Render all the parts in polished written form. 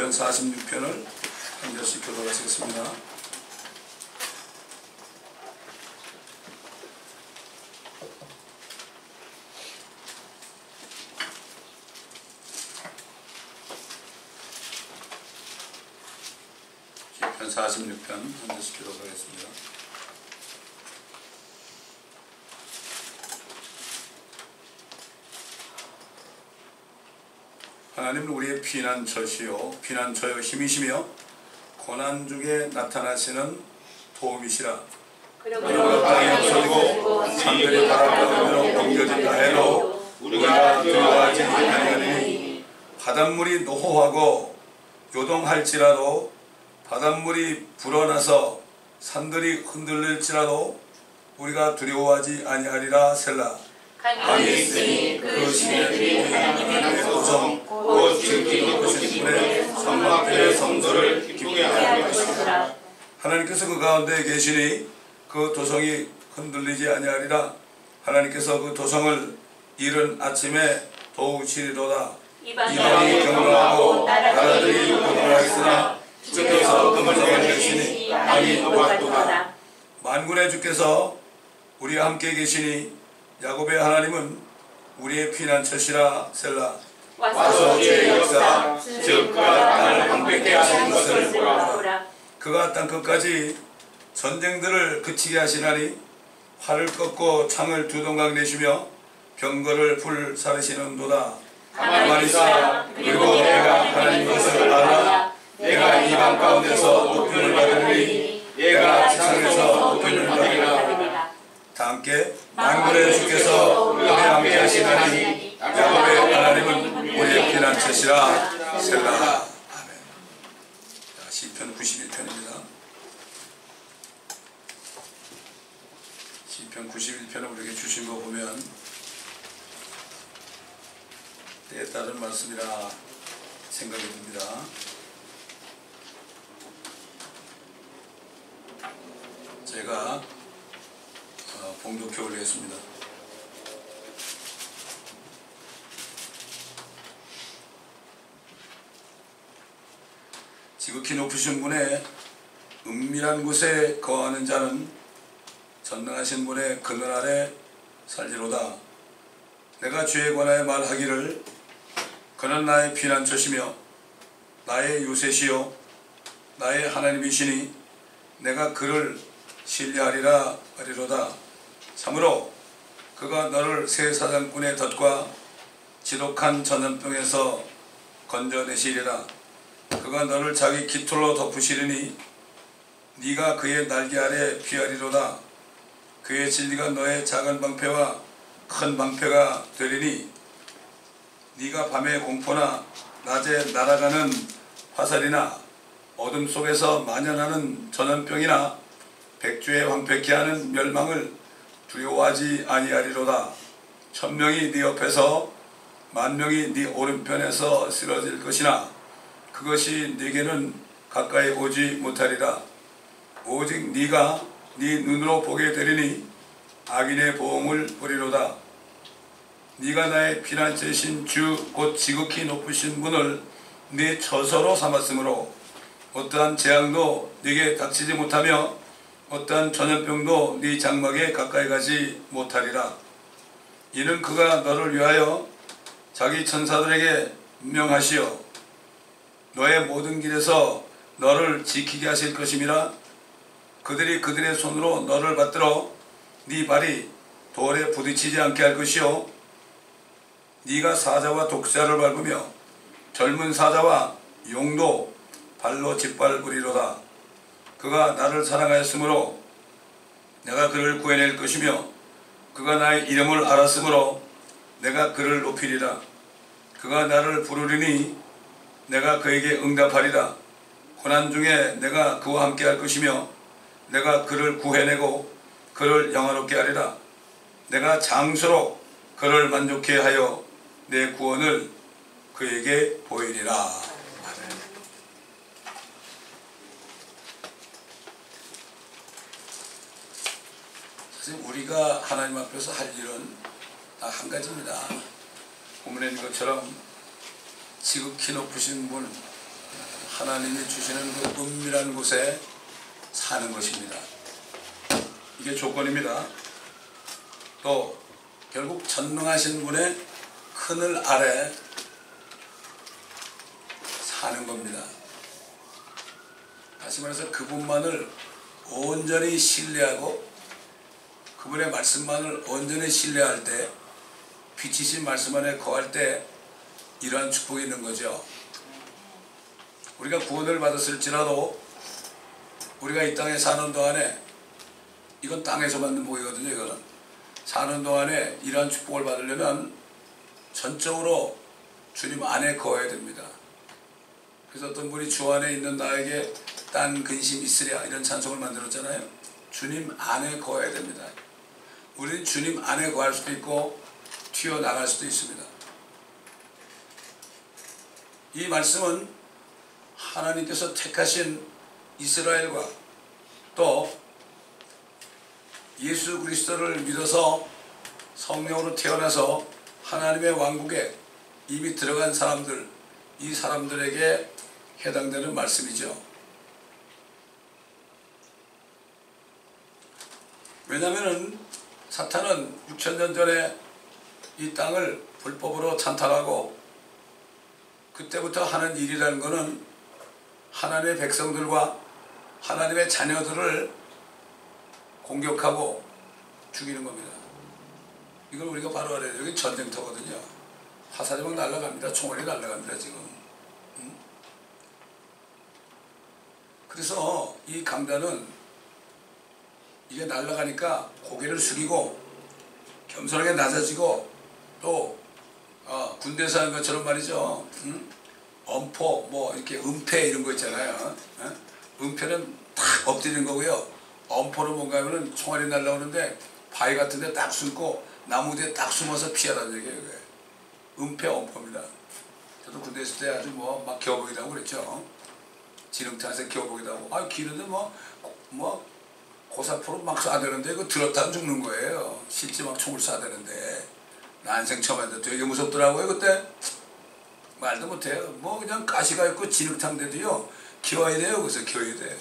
시편 46편을 한 절씩 교독하시겠습니다. 시편 46편 한 절씩 교독하겠습니다. 하나님은 우리의 피난처시요 피난처요 힘이시며 고난 중에 나타나시는 도움이시라. 그리고 땅이 없어지고 산들이 바닷가로 옮겨진다 해도 우리가 두려워하지 아니하리니 바닷물이 노호하고 요동할지라도 바닷물이 불어나서 산들이 흔들릴지라도 우리가 두려워하지 아니하리라. 셀라. 강이 있으니 그 시내들이 하나님의 도성 곧 지극히 높으신 분의 성막들의 성소를 기쁘게 할 것이라. 하나님께서 그 가운데 계시니 그 도성이 흔들리지 아니하리라. 하나님께서 그 도성을 이른 아침에 도우시리로다. 이방이 경건하고 나라들이 요동하겠으나 주께서 금성을 내시니 땅이 노하도다. 만군의 주께서 우리와 함께 계시니 야곱의 하나님은 우리의 피난처시라. 셀라. 와서 주의 역사 즉 그가 땅을 황폐케 하신 것을 보라. 그가 땅 끝까지 전쟁들을 그치게 하시나니 활을 꺾고 창을 두 동강 내시며 병거를 불사르시는도다. 가만히 있어. 그리고 내가 하나님 것을 알아. 내가 이방 가운데서 높임을 받으리니 내가 지상에서 높임을 받으리라. 다 함께 만군의 주께서 우리와 함께 하시나니 야곱의 하나님은 우리의 피난처시라. 셀라. 아멘. 자, 시편 91편입니다. 시편 91편을 우리에게 주신 거 보면 때에 따른 말씀이라 생각이 듭니다. 제가 봉독해 올리겠습니다. 지극히 높으신 분의 은밀한 곳에 거하는 자는 전능하신 분의 그늘 아래 살리로다. 내가 주에 관하여 말하기를 그는 나의 피난처시며 나의 요새시요 나의 하나님이시니 내가 그를 신뢰하리라 하리로다. 참으로 그가 너를 새 사냥꾼의 덫과 지독한 전염병에서 건져내시리라. 그가 너를 자기 깃털로 덮으시리니 네가 그의 날개 아래 피하리로다. 그의 진리가 너의 작은 방패와 큰 방패가 되리니 네가 밤의 공포나 낮에 날아가는 화살이나 어둠 속에서 만연하는 전염병이나 백주에 황폐케 하는 멸망을 두려워하지 아니하리로다. 1000명이 네 옆에서 10,000명이 네 오른편에서 쓰러질 것이나 그것이 네게는 가까이 오지 못하리라. 오직 네가 네 눈으로 보게 되리니 악인의 보응을 보리로다. 네가 나의 피난처이신 주 곧 지극히 높으신 분을 네 처소로 삼았으므로 어떠한 재앙도 네게 닥치지 못하며 어떠한 전염병도 네 장막에 가까이 가지 못하리라. 이는 그가 너를 위하여 자기 천사들에게 명하시어 너의 모든 길에서 너를 지키게 하실 것임이라. 그들이 그들의 손으로 너를 받들어 네 발이 돌에 부딪히지 않게 할 것이요 네가 사자와 독사를 밟으며 젊은 사자와 용도 발로 짓밟으리로다. 그가 나를 사랑하였으므로 내가 그를 구해낼 것이며 그가 나의 이름을 알았으므로 내가 그를 높이리라. 그가 나를 부르리니 내가 그에게 응답하리라. 고난 중에 내가 그와 함께 할 것이며 내가 그를 구해내고 그를 영화롭게 하리라. 내가 장수로 그를 만족해 하여 내 구원을 그에게 보이리라. 사실 우리가 하나님 앞에서 할 일은 딱 한 가지입니다. 본문에 있는 것처럼 지극히 높으신 분, 하나님이 주시는 그 은밀한 곳에 사는 것입니다. 이게 조건입니다. 또 결국 전능하신 분의 그늘 아래 사는 겁니다. 다시 말해서 그분만을 온전히 신뢰하고 그분의 말씀만을 온전히 신뢰할 때, 빛이신 말씀 안에 거할 때 이러한 축복이 있는 거죠. 우리가 구원을 받았을지라도 우리가 이 땅에 사는 동안에, 이건 땅에서 받는 복이거든요. 이거는 사는 동안에 이러한 축복을 받으려면 전적으로 주님 안에 거해야 됩니다. 그래서 어떤 분이 주 안에 있는 나에게 딴 근심 있으랴 이런 찬송을 만들었잖아요. 주님 안에 거해야 됩니다. 우리는 주님 안에 거할 수도 있고 튀어나갈 수도 있습니다. 이 말씀은 하나님께서 택하신 이스라엘과 또 예수 그리스도를 믿어서 성령으로 태어나서 하나님의 왕국에 이미 들어간 사람들, 이 사람들에게 해당되는 말씀이죠. 왜냐하면 사탄은 6,000년 전에 이 땅을 불법으로 찬탈하고 그때부터 하는 일이라는 것은 하나님의 백성들과 하나님의 자녀들을 공격하고 죽이는 겁니다. 이걸 우리가 바로 알아야 돼요. 여기 전쟁터거든요. 화살이 막 날아갑니다. 총알이 날아갑니다. 지금. 그래서 이 강단은 이게 날아가니까 고개를 숙이고 겸손하게 낮아지고 또 군대에서 하는 것처럼 말이죠. 엄포 뭐 이렇게 은폐 이런 거 있잖아요. 은폐는 탁 엎드리는 거고요. 엄포는 뭔가 하면은 총알이 날라오는데 바위 같은 데 딱 숨고 나무 뒤에 딱 숨어서 피하라는 얘기예요. 은폐 엄포입니다. 저도 군대 있을 때 아주 뭐 막 겨우보기도 하고 그랬죠. 지능탄에서 겨우보기도 하고 기는데 뭐 고사포로 막 쏴대는데 그거 들었다면 죽는 거예요. 실제 막 총을 쏴대는데 난생 처음 했는데 되게 무섭더라고요. 그때 말도 못해요. 뭐 그냥 가시가 있고 진흙탕대도요 기어야 돼요. 그래서 기어야 돼.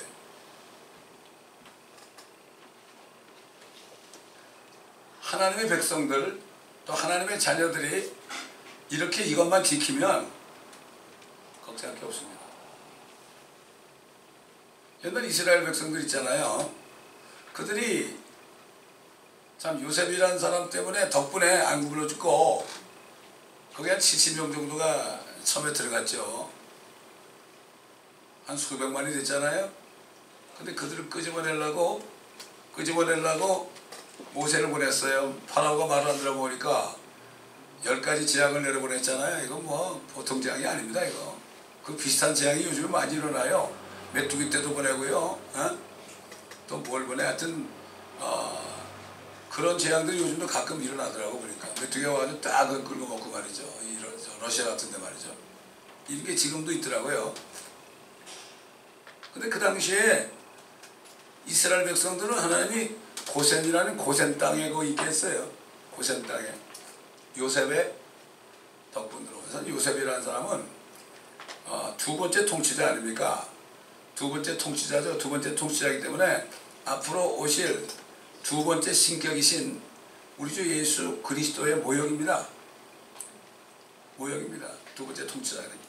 하나님의 백성들 또 하나님의 자녀들이 이렇게 이것만 지키면 걱정할 게 없습니다. 옛날 이스라엘 백성들 있잖아요. 그들이 참 요셉이라는 사람 때문에 덕분에 안 굶어 죽고 거기 한 70명 정도가 처음에 들어갔죠. 한 수백만이 됐잖아요. 근데 그들을 끄집어내려고 모세를 보냈어요. 파라오가 말을 안 들어보니까 10가지 재앙을 내려보냈잖아요. 이거 뭐 보통 재앙이 아닙니다. 이거 그 비슷한 재앙이 요즘에 많이 일어나요. 메뚜기 때도 보내고요. 또 뭘 보내. 하여튼 그런 재앙들이 요즘도 가끔 일어나더라고. 보니까 메뚜기가 와가지고 딱 끌고 먹고 말이죠. 러시아 같은 데 말이죠. 이게 지금도 있더라고요. 근데 그 당시에 이스라엘 백성들은 하나님이 고센이라는 고센 땅에 거기 있게 했어요. 고센 땅에 요셉의 덕분으로. 그래서 요셉이라는 사람은 두 번째 통치자 아닙니까? 두 번째 통치자죠. 두 번째 통치자이기 때문에 앞으로 오실 두 번째 신격이신 우리 주 예수 그리스도의 모형입니다. 모형입니다. 두 번째 통치자가 됩니다.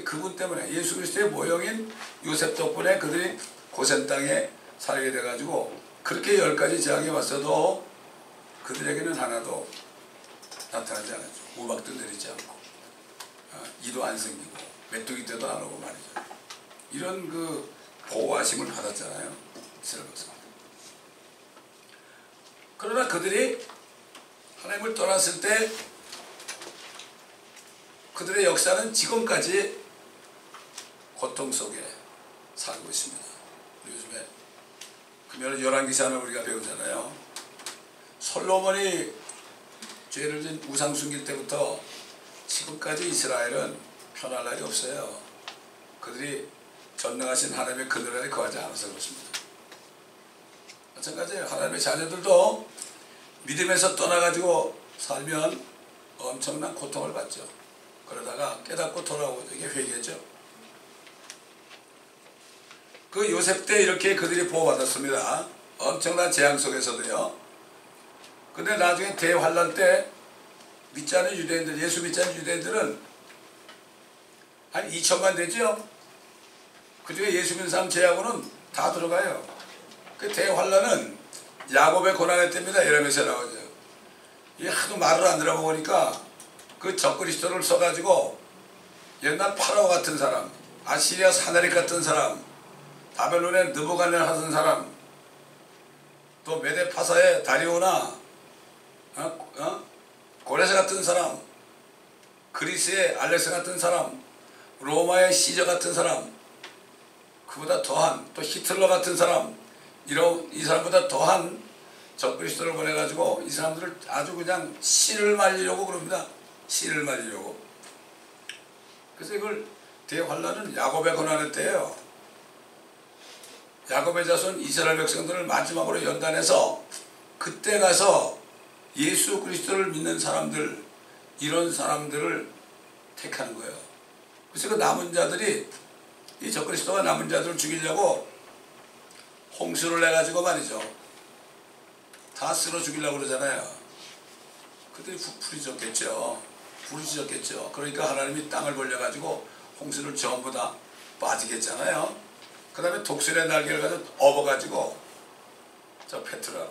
그분 때문에 예수 그리스도의 모형인 요셉 덕분에 그들이 고센 땅에 살게 돼가지고 그렇게 10가지 재앙이 왔어도 그들에게는 하나도 나타나지 않았죠. 우박도 내리지 않고 이도 안 생기고 메뚜기 때도 안 오고 말이죠. 이런 그 보호하심을 받았잖아요. 이스라엘 백성. 그러나 그들이 하나님을 떠났을 때 그들의 역사는 지금까지 고통 속에 살고 있습니다. 요즘에 금요일 열왕기사를 우리가 배우잖아요. 솔로몬이 죄를 진 우상 숨길 때부터 지금까지 이스라엘은 편할 날이 없어요. 그들이 전능하신 하나님의 그늘 아래 거하지 않아서 그렇습니다. 마찬가지예요. 하나님의 자녀들도 믿음에서 떠나가지고 살면 엄청난 고통을 받죠. 그러다가 깨닫고 돌아오고 이게 회개죠. 그 요셉 때 이렇게 그들이 보호받았습니다. 엄청난 재앙 속에서도요. 근데 나중에 대환란 때 믿지 않은 유대인들, 예수 믿지 않은 유대인들은 한 2천만 되죠. 그중에 예수 믿는 사람 제하고는 다 들어가요. 그 대환란은 야곱의 고난의 때입니다. 예레미야에서 나오죠. 이 하도 말을 안 들어보니까 그 적그리스도를 써가지고 옛날 파라오 같은 사람, 아시리아 사나리 같은 사람, 바벨론의 느부갓네살 하던 사람, 또 메데파사의 다리오나 고레스 같은 사람, 그리스의 알렉스 같은 사람, 로마의 시저 같은 사람, 그보다 더한 또 히틀러 같은 사람, 이 사람보다 더한 적그리스도를 보내가지고 이 사람들을 아주 그냥 씨를 말리려고 그럽니다. 씨를 말리려고. 그래서 이걸 대환란은 야곱의 고난의 때예요. 야곱의 자손 이스라엘 백성들을 마지막으로 연단해서 그때 가서 예수 그리스도를 믿는 사람들, 이런 사람들을 택하는 거예요. 그래서 그 남은 자들이, 이 적그리스도가 남은 자들을 죽이려고 홍수를 내가지고 말이죠. 다 쓸어 죽이려고 그러잖아요. 그들이 불이 졌겠죠. 불이 졌겠죠. 그러니까 하나님이 땅을 벌려가지고 홍수를 전부 다 빠지겠잖아요. 그 다음에 독수리의 날개를 가지고 업어가지고 저 페트라로,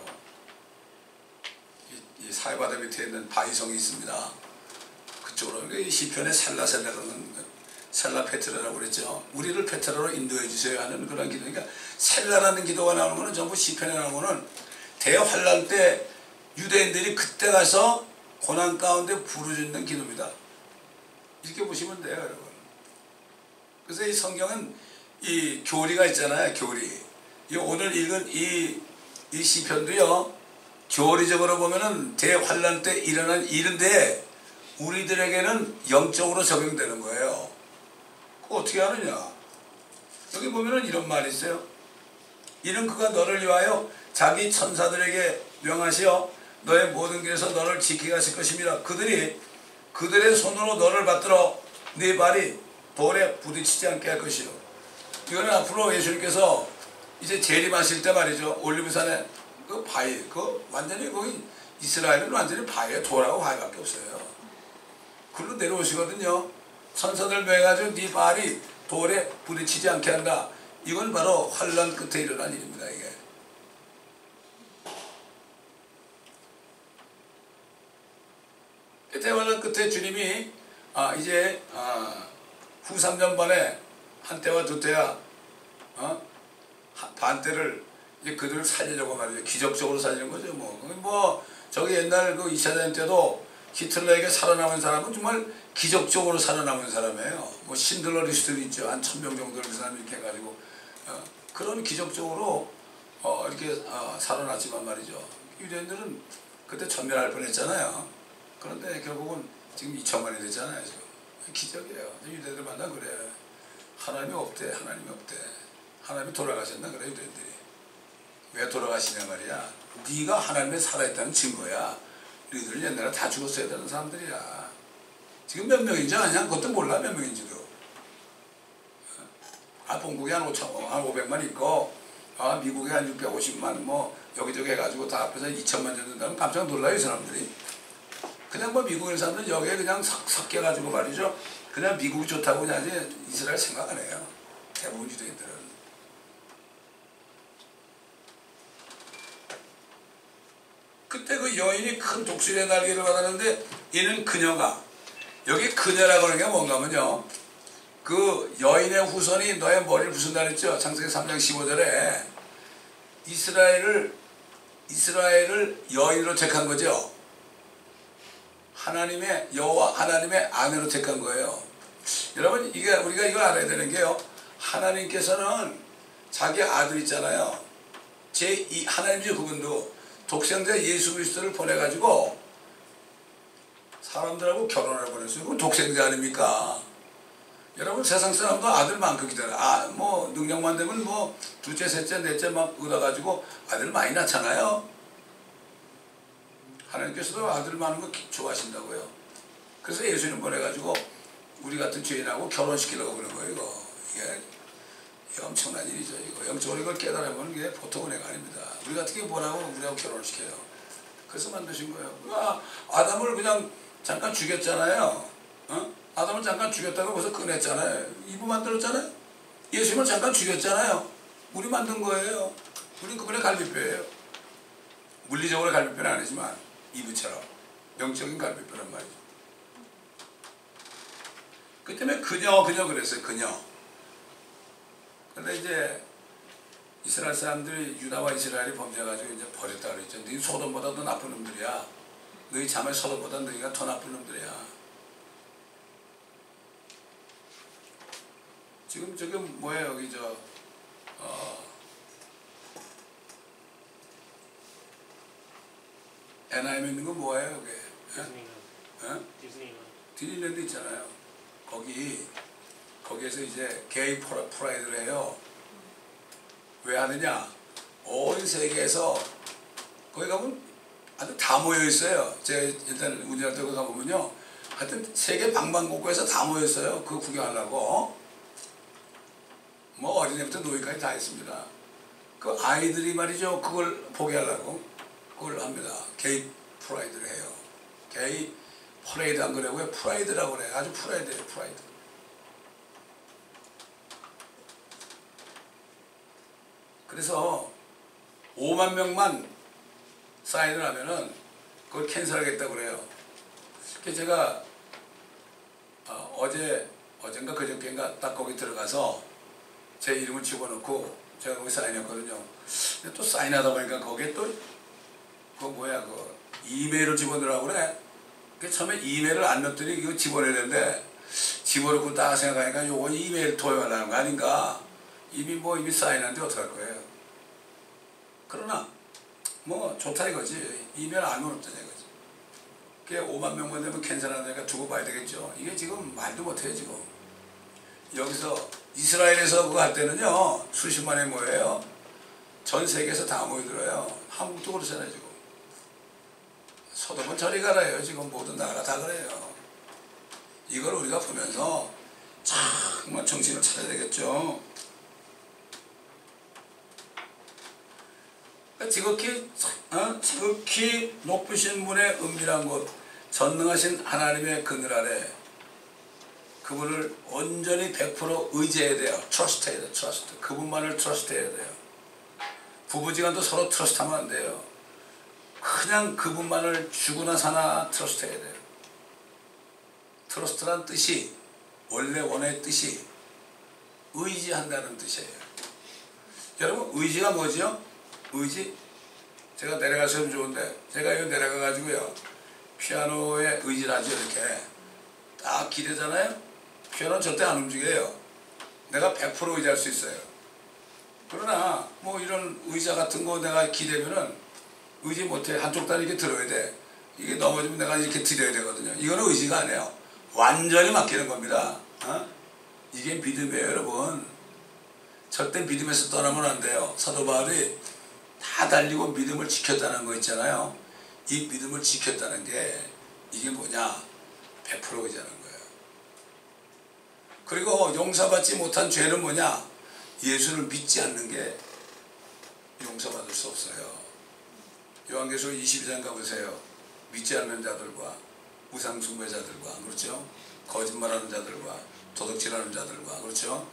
이 사해바다 밑에 있는 바위성이 있습니다. 그쪽으로, 이 시편에 셀라라는 셀라 페트라라고 그랬죠. 우리를 페트라로 인도해 주세요 하는 그런 기도. 그러니까 셀라라는 기도가 나오는 거는 전부 시편에 나오는 거는 대환란 때 유대인들이 그때 가서 고난 가운데 부르짖는 기도입니다. 이렇게 보시면 돼요, 여러분. 그래서 이 성경은 이 교리가 있잖아요, 교리. 이 오늘 읽은 이 시편도요, 교리적으로 보면은 대환란 때 일어난 일인데 우리들에게는 영적으로 적용되는 거예요. 그거 어떻게 하느냐? 여기 보면은 이런 말이 있어요. 이는 그가 너를 위하여 자기 천사들에게 명하시어 너의 모든 길에서 너를 지키게 하실 것입니다. 그들의 손으로 너를 받들어 네 발이 돌에 부딪히지 않게 할 것이요. 이거는 앞으로 예수님께서 이제 재림하실 때 말이죠. 올리브산에 그 바위, 그 완전히 거기 이스라엘은 완전히 바위에 돌하고 바위밖에 없어요. 글로 내려오시거든요. 천사들 명해가지고 네 발이 돌에 부딪히지 않게 한다. 이건 바로 환란 끝에 일어난 일입니다. 이게. 대환란 끝에 주님이 이제 후 3년반에 한때와 두때야 반때를 이제 그들을 살리려고 말이죠. 기적적으로 살리는 거죠. 뭐 저기 옛날 그 2차 대전 때도 히틀러에게 살아남은 사람은 정말 기적적으로 살아남은 사람이에요. 뭐 신들러 리스트도 있죠. 한 1000명 정도를 그 사람이 이렇게 해가지고 그런 기적적으로 이렇게 살아났지만 말이죠. 유대인들은 그때 전멸할 뻔했잖아요. 그런데 결국은 지금 2000만이 됐잖아요. 지금. 기적이에요. 유대인들 만나 그래. 하나님이 없대. 하나님이 없대. 하나님이 돌아가셨나 그래 유대인들이. 왜 돌아가시냐 말이야. 네가 하나님에 살아있다는 증거야. 너희들은 옛날에 다 죽었어야 되는 사람들이야. 지금 몇 명인지 아냐? 그것도 몰라 몇 명인지도. 본국에 한 500만 있고 미국에 한 650만 뭐 여기저기 해가지고 다 합해서 2000만 정도 된다면 깜짝 놀라요 이 사람들이. 그냥 뭐 미국인 사람들은 여기에 그냥 섞여가지고 말이죠. 그냥 미국이 좋다고 그냥 이제 이스라엘 생각 안 해요. 대부분 유대인들은. 그때 그 여인이 큰 독수리의 날개를 받았는데 이는 그녀가, 여기 그녀라고 하는 게 뭔가 하면요, 그 여인의 후손이 너의 머리를 부순다 그랬죠. 창세기 3장 15절에 이스라엘을 여인으로 택한 거죠. 하나님의 여호와 하나님의 아내로 택한 거예요. 여러분 이게 우리가 이거 알아야 되는 게요. 하나님께서는 자기 아들 있잖아요. 하나님이죠. 그분도 독생자 예수 그리스도를 보내가지고 사람들하고 결혼을 보냈어요. 그건 독생자 아닙니까? 여러분 세상 사람도 아들 많고 기다려. 뭐 능력만 되면 뭐 둘째, 셋째, 넷째 막 얻어가지고 아들 많이 낳잖아요. 하나님께서도 아들 많은 거 좋아하신다고요. 그래서 예수님 보내가지고 우리 같은 죄인하고 결혼시키려고 그런 거예요. 이거. 이게 엄청난 일이죠. 이거 영적으로 이걸 깨달으면 이게 보통 은혜가 아닙니다. 우리가 어떻게 뭐라고 우리하고 결혼을 시켜요. 그래서 만드신 거예요. 아담을 그냥 잠깐 죽였잖아요. 어? 아담을 잠깐 죽였다고 벌써 꺼냈잖아요. 이브 만들었잖아요. 예수님을 잠깐 죽였잖아요. 우리 만든 거예요. 우린 그분의 갈비뼈예요. 물리적으로 갈비뼈는 아니지만 이브처럼 영적인 갈비뼈란 말이죠. 그 때문에 그녀 그랬어요. 그녀. 근데 이제 이스라엘 사람들이 유다와 이스라엘이 범죄해가지고 이제 버렸다 그랬죠. 너희 소돔보다 더 나쁜 놈들이야. 너희 자매 소돔보다 너희가 더 나쁜 놈들이야. 지금 저기 뭐예요? 여기 애나임에 있는 거 뭐예요? 여기? 디즈니랜드 있잖아요. 거기에서 이제 게이 프라이드를 해요. 왜 하느냐? 온 세계에서 거기 가면 아주 다 모여 있어요. 제가 일단 우리나라 때 가보면요, 하여튼 세계 방방곡곡에서 다 모여 있어요. 그거 구경하려고. 뭐 어린애부터 노인까지 다 있습니다. 그 아이들이 말이죠, 그걸 보게 하려고 그걸 합니다. 게이 프라이드를 해요. 게이 프레이드 안 그래고요, 프라이드라고 그래요. 아주 프라이드예요, 프라이드. 그래서 5만 명만 사인을 하면은 그걸 캔슬하겠다고 그래요. 그래서 제가 어젠가 그저께인가 딱 거기 들어가서 제 이름을 집어넣고 제가 거기 사인했거든요. 근데 또 사인하다 보니까 거기에 또 그 이메일을 집어넣으라고 그래. 처음에 이메일을 안 넣었더니 이거 집어넣어야 되는데 집어넣고 딱 생각하니까 요건 이메일 도용하려는 거 아닌가. 이미 사인하는데 어떡할 거예요. 그러나 뭐 좋다 이거지. 이메일 알면 없잖아 이거지. 그게 5만 명만 되면 캔슬하니까 두고 봐야 되겠죠. 이게 지금 말도 못해요 지금. 여기서 이스라엘에서 그거 할 때는요, 수십만에 모여요. 전 세계에서 다 모이더라요. 한국도 그렇잖아요 지금. 소돔은 저리 가라요. 지금 모든 나라가 다 그래요. 이걸 우리가 보면서 정말 정신을 차려야 되겠죠. 지극히 높으신 분의 은밀한 곳, 전능하신 하나님의 그늘 아래 그분을 온전히 100% 의지해야 돼요. 트러스트해야 돼요. 트러스트. 그분만을 트러스트해야 돼요. 부부지간도 서로 트러스트하면 안 돼요. 그냥 그분만을 죽으나 사나 트러스트해야 돼요. 트러스트란 뜻이, 원래 원어의 뜻이 의지한다는 뜻이에요. 여러분, 의지가 뭐죠? 의지? 제가 내려가서 좋은데, 제가 이거 내려가가지고요, 피아노에 의지를 하죠. 이렇게 딱 기대잖아요. 피아노는 절대 안 움직여요. 내가 100% 의지할 수 있어요. 그러나 뭐 이런 의자 같은 거 내가 기대면은 의지 못해. 한쪽 다리 이렇게 들어야 돼. 이게 넘어지면 내가 이렇게 들여야 되거든요. 이거는 의지가 아니에요. 완전히 맡기는 겁니다. 이게 믿음이에요, 여러분. 절대 믿음에서 떠나면 안 돼요. 사도 바울이 다 달리고 믿음을 지켰다는 거 있잖아요. 이 믿음을 지켰다는 게 이게 뭐냐? 100% 의지하는 거예요. 그리고 용서받지 못한 죄는 뭐냐? 예수를 믿지 않는 게 용서받을 수 없어요. 요한계시록 22장 가보세요. 믿지 않는 자들과 우상숭배자들과, 그렇죠? 거짓말하는 자들과 도둑질하는 자들과, 그렇죠?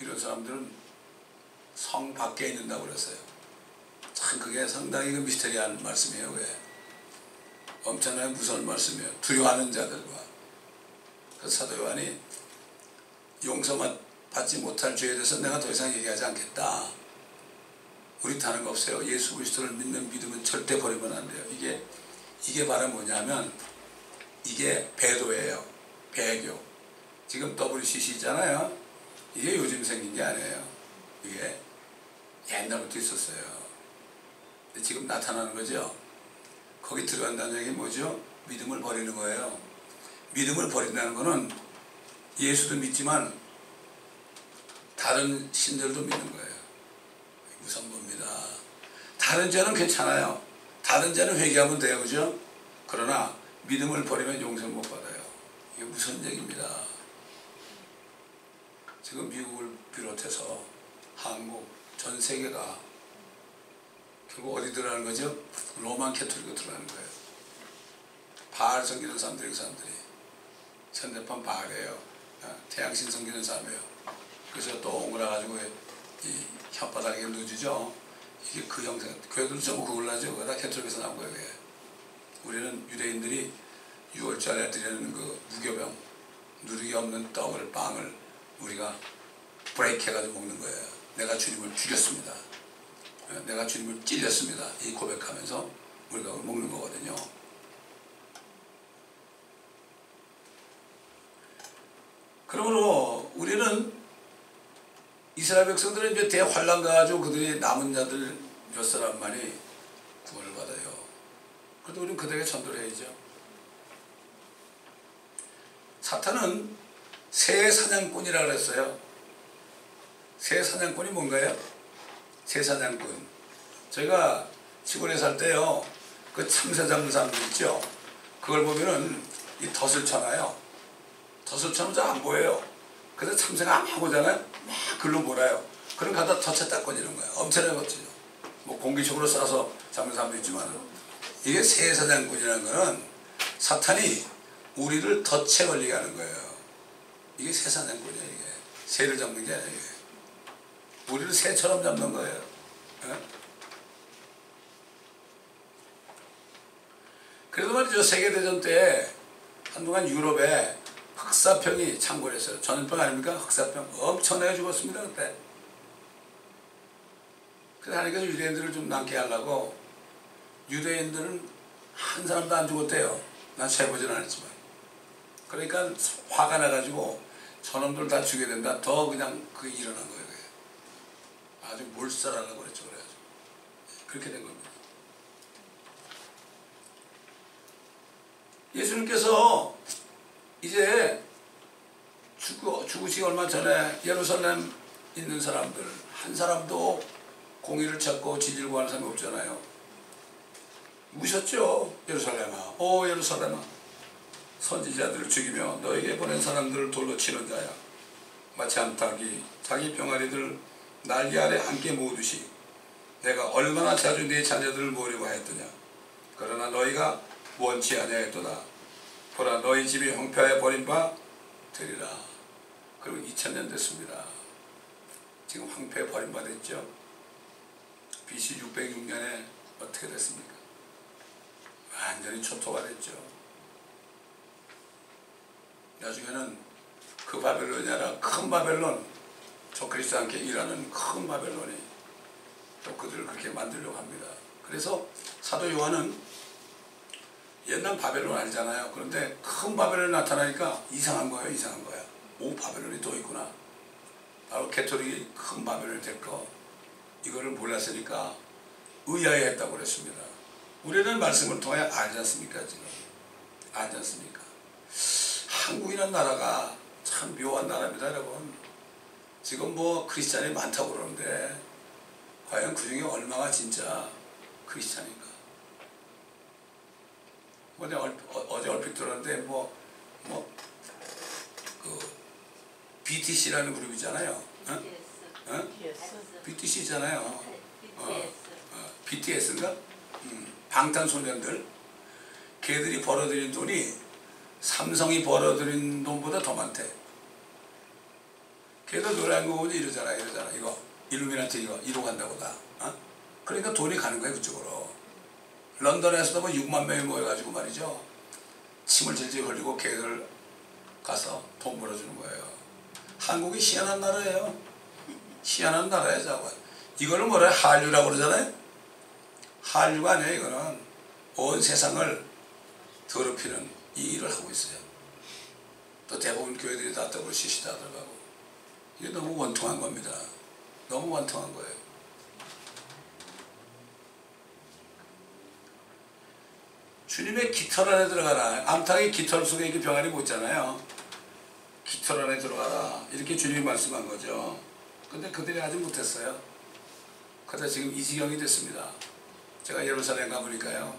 이런 사람들은 성 밖에 있는다고 그랬어요. 참 그게 상당히 미스터리한 말씀이에요. 왜? 엄청나게 무서운 말씀이에요. 두려워하는 자들과. 그래서 사도 요한이 용서받지 못할 죄에 대해서 내가 더 이상 얘기하지 않겠다. 우리 다른 거 없어요. 예수 그리스도를 믿는 믿음은 절대 버리면 안 돼요. 이게 바로 뭐냐면 이게 배도예요. 배교. 지금 WCC 있잖아요. 이게 요즘 생긴 게 아니에요. 이게 옛날부터 있었어요. 근데 지금 나타나는 거죠. 거기 들어간다는 얘기 뭐죠? 믿음을 버리는 거예요. 믿음을 버린다는 거는 예수도 믿지만 다른 신들도 믿는 거예요. 무슨 겁니다. 다른 죄는 괜찮아요. 다른 죄는 회개하면 돼요. 그죠? 그러나 믿음을 버리면 용서 못 받아요. 이게 무슨 얘기입니다. 지금 미국을 비롯해서 한국, 전 세계가 결국 어디 들어가는 거죠? 로만 캐톨릭으로 들어가는 거예요. 바알 섬기는 사람들이, 그 사람들이 현대판 바알이에요. 태양신 섬기는 사람이에요. 그래서 또 옹그라가지고 이 혓바닥에 누주죠. 이게 그 형상. 교회들은 전부 그걸 하죠. 그거 다 캐톨릭에서 나온 거예요. 그게. 우리는 유대인들이 6월절에 드리는 그 무교병, 누룩이 없는 떡을, 빵을 우리가 브레이크 해가지고 먹는 거예요. 내가 주님을 죽였습니다. 내가 주님을 찔렸습니다. 이 고백하면서 우리가 먹는 거거든요. 그러므로 우리는 이스라엘 백성들은 이제 대환란 가지고 그들이 남은 자들 몇 사람만이 구원을 받아요. 그래도 우리는 그들에게 전도를 해야죠. 사탄은 새 사냥꾼이라 그랬어요. 새 사냥꾼이 뭔가요? 새 사냥꾼. 저희가 시골에 살 때요, 그 참새 잡는 사람들 있죠? 그걸 보면은 이 덫을 쳐놔요. 덫을 쳐면 잘 안 보여요. 그래서 참새가 막 오잖아요. 막 글로 몰아요. 그럼 가다 덫에 딱 걸리는 거예요. 엄청나게 멋지죠. 뭐 공기적으로 쏴서 잡는 사람도 있지만, 이게 새 사냥꾼이라는 거는 사탄이 우리를 덫에 걸리게 하는 거예요. 이게 새 사냥꾼이야. 이게 새를 잡는 게 아니에요. 우리를 새처럼 잡는 거예요. 네? 그래도 말이죠. 세계대전 때 한동안 유럽에 흑사병이 창궐했어요. 전염병 아닙니까? 흑사병. 엄청나게 죽었습니다. 그때. 그래서 하니까 유대인들을 좀 낫게 하려고, 유대인들은 한 사람도 안 죽었대요. 난 세보진 않았지만. 그러니까 화가 나가지고 저놈들 다 죽여야 된다. 더 그냥 그게 일어난 거예요. 그게. 아주 몰살하려고 그랬죠. 그래가지고. 그렇게 된 겁니다. 예수님께서 이제 죽으시기 얼마 전에 예루살렘 있는 사람들 한 사람도 공의를 찾고 진리를 구하는 사람이 없잖아요. 우셨죠. 예루살렘아, 오 예루살렘아, 선지자들을 죽이며 너에게 보낸 사람들을 돌로 치는 자야. 마치 암탉이 자기 병아리들 날개 아래 함께 모으듯이 내가 얼마나 자주 네 자녀들을 모으려고 하였더냐. 그러나 너희가 원치 아니하였도다. 보라, 너희 집이 황폐하여 버린 바 되리라. 그리고 2000년 됐습니다. 지금 황폐에 버린 바 됐죠. BC 606년에 어떻게 됐습니까? 완전히 초토화 됐죠. 나중에는 그 바벨론이 아니라 큰 바벨론, 저 그리스도 함께 일하는 큰 바벨론이 또 그들을 그렇게 만들려고 합니다. 그래서 사도 요한은 옛날 바벨론 알잖아요. 그런데 큰 바벨론이 나타나니까 이상한 거예요. 이상한 거야. 오, 바벨론이 또 있구나. 바로 캐톨릭이 큰 바벨론이 될 거. 이거를 몰랐으니까 의아해했다고 그랬습니다. 우리는 말씀을 통해 알지 않습니까? 지금 알지 않습니까? 한국이라는 나라가 참 묘한 나라입니다, 여러분. 지금 뭐 크리스찬이 많다고 그러는데 과연 그 중에 얼마가 진짜 크리스찬인가? 어제 얼핏 들었는데 그 BTC라는 그룹이잖아요. BTC잖아요. BTS인가? 방탄소년들. 걔들이 벌어들인 돈이 삼성이 벌어들인 돈보다 더 많대. 걔들 노래한 거 보면 이러잖아. 이거 일루미나티 이러고 간다고 다. 그러니까 돈이 가는 거야 그쪽으로. 런던에서도 뭐 6만 명이 모여가지고 말이죠. 침을 질질 흘리고 걔들 가서 돈 벌어주는 거예요. 한국이 희한한 나라예요. 희한한 나라예요. 저거. 이거를 뭐래? 한류라고 그러잖아요. 한류가 아니에요. 이거는 온 세상을 더럽히는 이 일을 하고 있어요. 또 대부분 교회들이 다 WCC 다 들어가고. 이게 너무 원통한 겁니다. 너무 원통한 거예요. 주님의 깃털 안에 들어가라. 암탉이 깃털 속에 이렇게 병아리 못 있잖아요. 깃털 안에 들어가라. 이렇게 주님이 말씀한 거죠. 근데 그들이 아직 못했어요. 그러다 지금 이 지경이 됐습니다. 제가 예루살렘 가보니까요.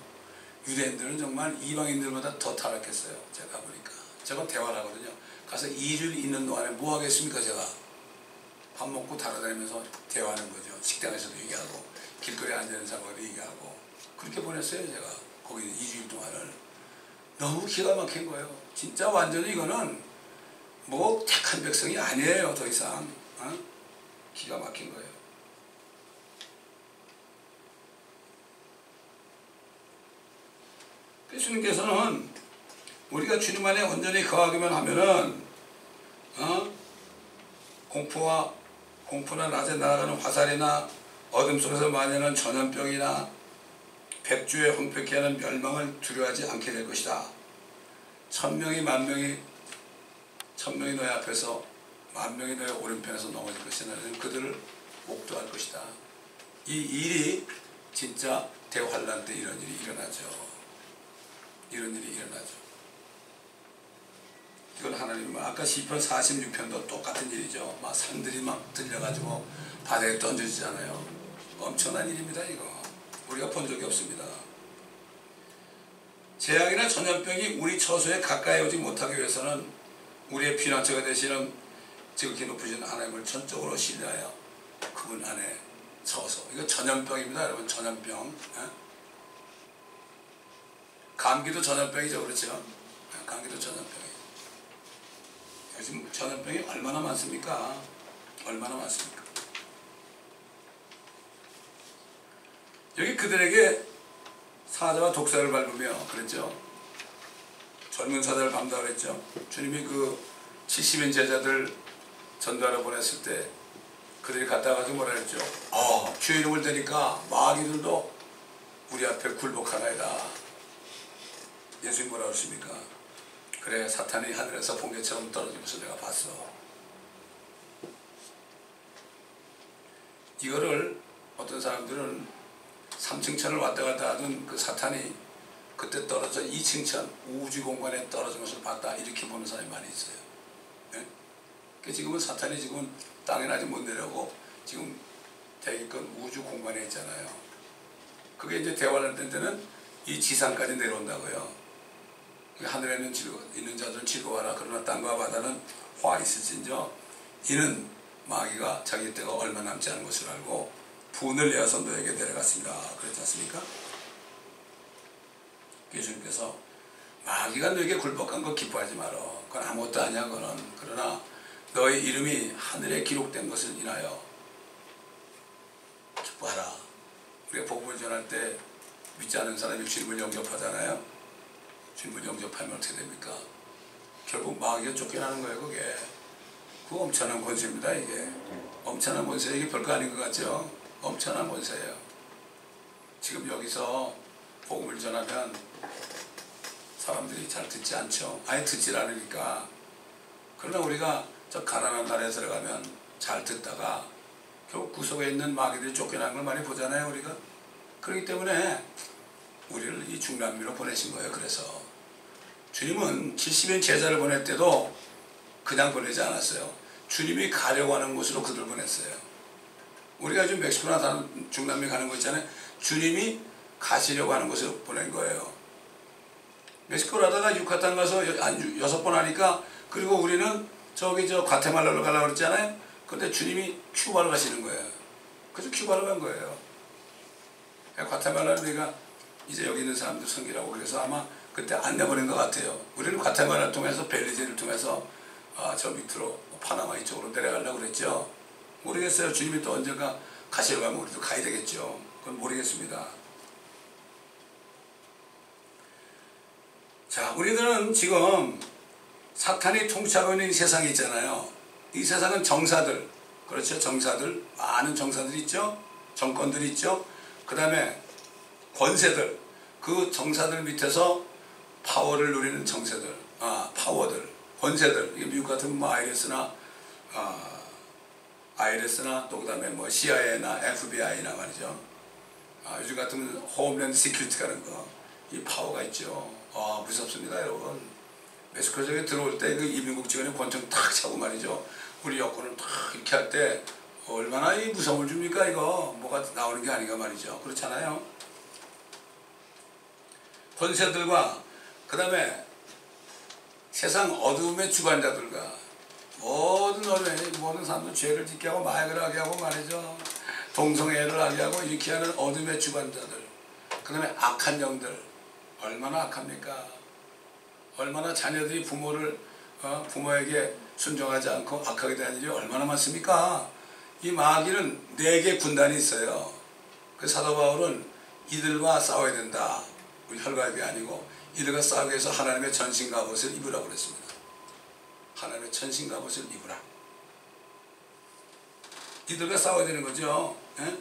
유대인들은 정말 이방인들보다 더 타락했어요. 제가 가보니까. 제가 대화를 하거든요. 가서 2주 있는 동안에 뭐 하겠습니까 제가. 밥 먹고 달아다니면서 대화하는 거죠. 식당에서도 얘기하고 길거리에 앉아있는 사람하고도 얘기하고 그렇게 보냈어요. 제가 거기 2주일 동안을. 너무 기가 막힌 거예요. 진짜 완전히 이거는 뭐 택한 백성이 아니에요. 더 이상. 기가 막힌 거예요. 예수님께서는 우리가 주님 안에 온전히 거하기만 하면은 공포나 낮에 날아가는 화살이나 어둠 속에서 만연한 전염병이나 백주에 황폐케 하는 멸망을 두려워하지 않게 될 것이다. 천명이 너희 앞에서 만명이 너희 오른편에서 넘어질 것이나 그들을 목도할 것이다. 이 일이 진짜 대환란 때 이런 일이 일어나죠. 이런 일이 일어나죠. 이건 하나님 아까 시편 46편도 똑같은 일이죠. 막 산들이 막 들려가지고 바다에 던져지잖아요. 엄청난 일입니다. 이거 우리가 본 적이 없습니다. 재앙이나 전염병이 우리 처소에 가까이 오지 못하기 위해서는 우리의 피난처가 되시는 지극히 높으신 하나님을 전적으로 신뢰하여 그분 안에 서서. 이거 전염병입니다. 여러분, 전염병. 감기도 전염병이죠. 그렇죠? 감기도 전염병이에요. 요즘 전염병이 얼마나 많습니까? 얼마나 많습니까? 여기 그들에게 사자와 독사를 밟으며 그랬죠. 젊은 사자를 밟는다고 그랬죠. 주님이 그 70인 제자들 전도하러 보냈을 때 그들이 갔다가도 뭐라 그랬죠. 주의 이름을 대니까 마귀들도 우리 앞에 굴복하나이다. 예수님 뭐라고 했습니까? 그래, 사탄이 하늘에서 번개처럼 떨어지면서 내가 봤어. 이거를 어떤 사람들은 3층천을 왔다 갔다 하던 그 사탄이 그때 떨어져 2층천 우주공간에 떨어진 것을 봤다, 이렇게 보는 사람이 많이 있어요. 네? 지금은 사탄이 지금 땅에 아직 못 내려오고 지금 대기권 우주공간에 있잖아요. 그게 이제 대화를 할 때는 이 지상까지 내려온다고요. 하늘에 있는 자들은 즐거워하라. 그러나 땅과 바다는 화 있을진저 이는 마귀가 자기 때가 얼마 남지 않은 것을 알고 분을 내어서 너에게 내려갔습니다. 그렇지 않습니까? 예수님께서 마귀가 너에게 굴복한 거 기뻐하지 마라. 그건 아무것도 아니야. 그거는. 그러나 너의 이름이 하늘에 기록된 것을 인하여 기뻐하라. 우리가 복음을 전할 때 믿지 않는 사람이 주님을 영접하잖아요. 주님을 영접하면 어떻게 됩니까? 결국 마귀가 쫓겨나는 거예요. 그게. 그거 엄청난 권세입니다. 이게. 엄청난 권세. 이게 별거 아닌 것 같죠? 엄청난 권세예요. 지금 여기서 복음을 전하면 사람들이 잘 듣지 않죠. 아예 듣질 않으니까. 그러나 우리가 저 가난한 나라에 들어가면 잘 듣다가 결국 구석에 있는 마귀들이 쫓겨나는 걸 많이 보잖아요. 우리가. 그렇기 때문에 우리를 이 중남미로 보내신 거예요. 그래서 주님은 70인 제자를 보낼 때도 그냥 보내지 않았어요. 주님이 가려고 하는 곳으로 그들을 보냈어요. 우리가 지금 멕시코나 다른 중남미 가는 거 있잖아요. 주님이 가시려고 하는 곳으로 보낸 거예요. 멕시코 가다가 유카탄 가서 6번 하니까, 그리고 우리는 저기 과테말라로 가려고 그랬잖아요. 근데 주님이 큐바로 가시는 거예요. 그래서 큐바로 간 거예요. 과테말라는 우리가 이제 여기 있는 사람들 섬기라고 그래서 아마 그때 안 내보낸 것 같아요. 우리는 과테말라를 통해서 벨리제를 통해서 저 밑으로 파나마 이쪽으로 내려가려고 그랬죠. 모르겠어요. 주님이 또 언젠가 가시려고 하면 우리도 가야 되겠죠. 그건 모르겠습니다. 자, 우리들은 지금 사탄이 통치하고 있는 이 세상이 있잖아요. 이 세상은 정사들, 그렇죠? 정사들, 많은 정사들이 있죠. 정권들이 있죠. 그 다음에 권세들, 그 정사들 밑에서 파워를 누리는 정세들, 파워들, 권세들. 이게 미국 같으면 뭐 IRS나 또 그 다음에 뭐 CIA나 FBI나 말이죠. 요즘 같으면 홈랜드 시큐리티 가는 거, 이 파워가 있죠. 무섭습니다, 여러분. 멕시코 쪽에 들어올 때 그 이민국 직원이 권총 탁 차고 말이죠. 우리 여권을 탁 이렇게 할 때 얼마나 이 무서움을 줍니까? 이거 뭐가 나오는 게 아닌가 말이죠. 그렇잖아요. 권세들과 그 다음에 세상 어둠의 주관자들과 모든 어른이 모든 사람도 죄를 짓게 하고 마약을 하게 하고 말이죠. 동성애를 하게 하고 이렇게 하는 어둠의 주관자들, 그 다음에 악한 영들 얼마나 악합니까? 얼마나 자녀들이 부모에게 순종하지 않고 악하게 되는 일이 얼마나 많습니까? 이 마귀는 4개 군단이 있어요. 그 사도 바울은 이들과 싸워야 된다. 우리 혈과육이 아니고 이들과 싸우기 위해서 하나님의 전신갑옷을 입으라고 그랬습니다. 하나님의 전신갑옷을 입으라. 이들과 싸워야 되는 거죠. 예?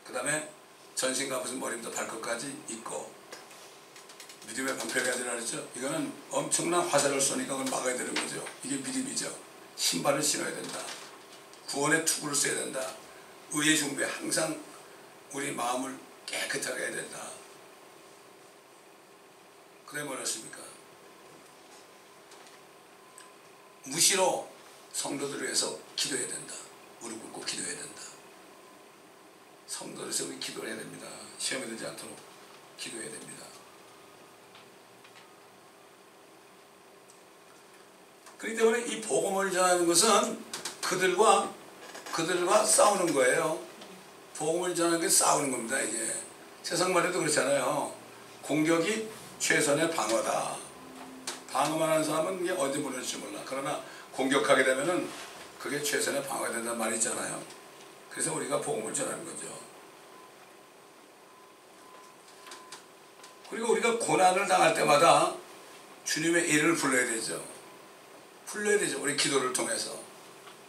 그 다음에 전신갑옷은 머리부터 발끝까지 입고 믿음의 방패까지라 그랬죠. 이거는 엄청난 화살을 쏘니까 그걸 막아야 되는 거죠. 이게 믿음이죠. 신발을 신어야 된다. 구원의 투구를 써야 된다. 의의 준비에 항상 우리 마음을 깨끗하게 해야 된다. 그래 뭐였습니까? 무시로 성도들을 위해서 기도해야 된다. 무릎 꿇고 기도해야 된다. 성도를 위해서 우리 기도해야 됩니다. 시험에 들지 않도록 기도해야 됩니다. 그렇기 때문에 이 복음을 전하는 것은 그들과 싸우는 거예요. 복음을 전하는 게 싸우는 겁니다. 이게 세상 말에도 그렇잖아요. 공격이 최선의 방어다. 방어만 하는 사람은 이게 언제 무너질지 몰라. 그러나 공격하게 되면은 그게 최선의 방어가 된다는 말이 있잖아요. 그래서 우리가 복음을 전하는 거죠. 그리고 우리가 고난을 당할 때마다 주님의 이름을 불러야 되죠. 불러야 되죠. 우리 기도를 통해서.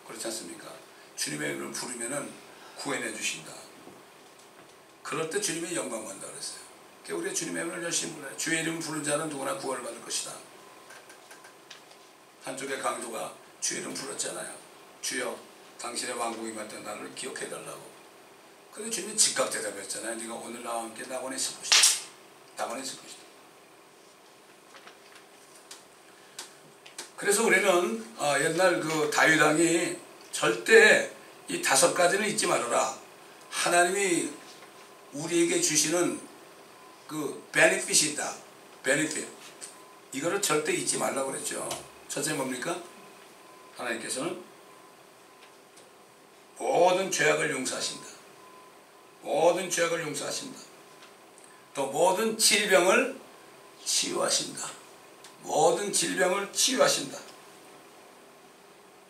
그렇지 않습니까? 주님의 이름을 부르면은 구원해 주신다. 그럴 때 주님의 영광 받는다 그랬어요. 그러니까 우리가 주님의 이름을 열심히 불러요. 주의 이름을 부른 자는 누구나 구원을 받을 것이다. 한쪽의 강도가 주의 이름 불렀잖아요. 주여 당신의 왕국이 임할 때 나를 기억해 달라고. 근데 주님이 즉각 대답했잖아요. 네가 오늘 나와 함께 낙원에 있을 것이다. 낙원에 있을 것이다. 그래서 우리는 옛날 그 다윗 왕이 절대 이 5가지는 잊지 말아라. 하나님이 우리에게 주시는 그 베네핏이 있다. 베네핏. 이거를 절대 잊지 말라고 그랬죠. 첫째 뭡니까? 하나님께서는 모든 죄악을 용서하신다. 모든 죄악을 용서하신다. 또 모든 질병을 치유하신다. 모든 질병을 치유하신다.